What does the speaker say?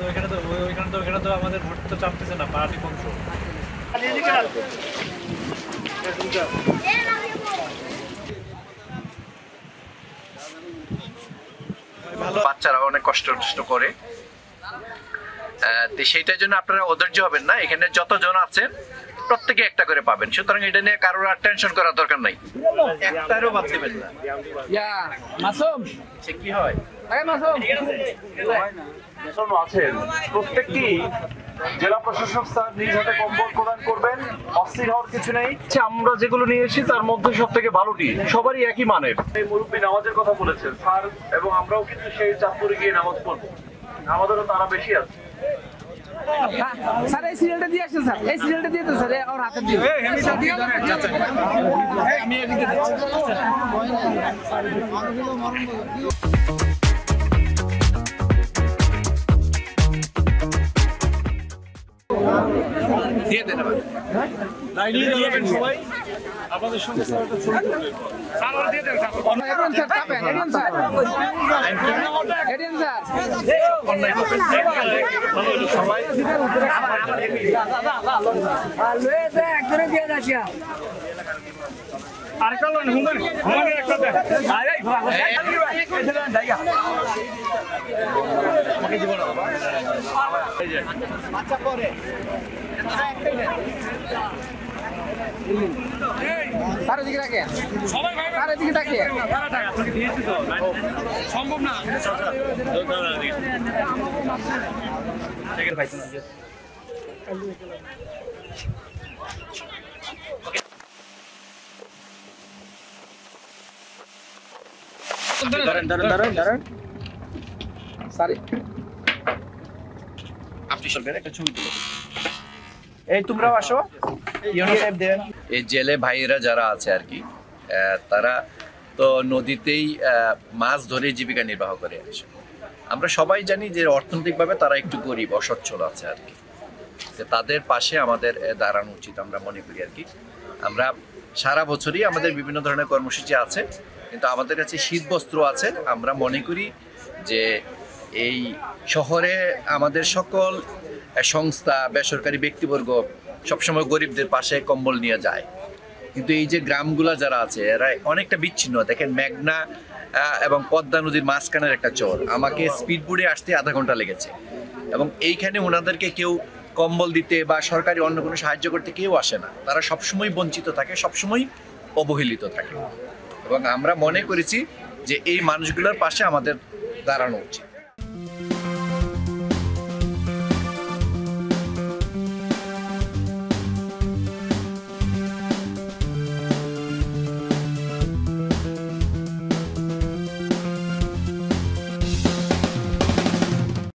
ওইখানে তো আমাদের ভোট তো চাপতেছে না, পার্টি কংস। বাচ্চারা অনেক কষ্ট করে, সেইটার জন্য আপনারা অধৈর্য হবেন না। এখানে যতজন আছেন প্রত্যেকে একটা করে পাবেন, সুতরাং এটা নিয়ে কারোর আর টেনশন করার দরকার নাই। একটারও বাদ দেবেন না। কি হয় আছেন প্রত্যেককেই জেলা প্রশাসক স্যার নিজ হাতে কম্বল প্রদান করবেন। অস্থির হওয়ার কিছু নেই। আমরা যেগুলো নিয়ে এসেছি তার মধ্যে সব থেকে ভালোটি, সবারই একই মানের। এই মুরব্বী নামাজের কথা বলেছেন স্যার, এবং আমরাও কিন্তু সেই চাঁদপুরে গিয়ে নামাজ পড়বো। আমাদেরও তারা বেশি আছে। স্যার এই সিরিয়ালটা দিয়ে আসেন, স্যার এই সিরিয়ালটা দিয়ে দেন স্যার, ওর হাতে দিয়ে আমি এদিকে দিয়ে দেন। লাইনে দাঁড়াবেন সবাই, আপনাদের সঙ্গে স্যার একটা ছবি তুলবেন। স্যার ওর দিয়ে দেন স্যার, এডিএম স্যার চাপেন, এডিএম স্যার, এডিএম স্যার সবাই একজনে দিয়ে যাচ্ছি। আরেকটা লোন হুমানের একটা দেন। আরে আমাকে জীবন আচ্ছা পরে স্যার এদিকে রাখেন, স্যার এদিকে রাখেন, সম্ভব না। দাঁড়ান স্যার আপনি সরকার একটা ছবি তুলে এই তোমরাও আসো, ইউনিসেফ দেন। এই জেলে ভাইয়েরা যারা আছে আর কি, তারা তো নদীতেই মাছ ধরে জীবিকা নির্বাহ করে আসে। আমরা সবাই জানি যে অর্থনৈতিকভাবে তারা একটু গরিব অসচ্ছল আছে আর কি, যে তাদের পাশে আমাদের দাঁড়ানো উচিত আমরা মনে করি আর কি। আমরা সারা বছরই আমাদের বিভিন্ন ধরনের কর্মসূচি আছে, কিন্তু আমাদের কাছে শীত বস্ত্র আছে। আমরা মনে করি যে এই শহরে আমাদের সকল সংস্থা, বেসরকারি ব্যক্তিবর্গ সবসময় গরিবদের পাশে কম্বল নিয়ে যায়, কিন্তু এই যে গ্রামগুলা যারা আছে এরা অনেকটা বিচ্ছিন্ন। দেখেন মেঘনা এবং পদ্মা নদীর মাঝখানের একটা চর, আমাকে স্পিড বোটে আসতে আধা ঘন্টা লেগেছে, এবং এইখানে ওনাদেরকে কেউ কম্বল দিতে বা সরকারি অন্য কোনো সাহায্য করতে কেউ আসে না। তারা সবসময় বঞ্চিত থাকে, সবসময় অবহেলিত থাকে, এবং আমরা মনে করেছি যে এই মানুষগুলোর পাশে আমাদের দাঁড়ানো উচিত।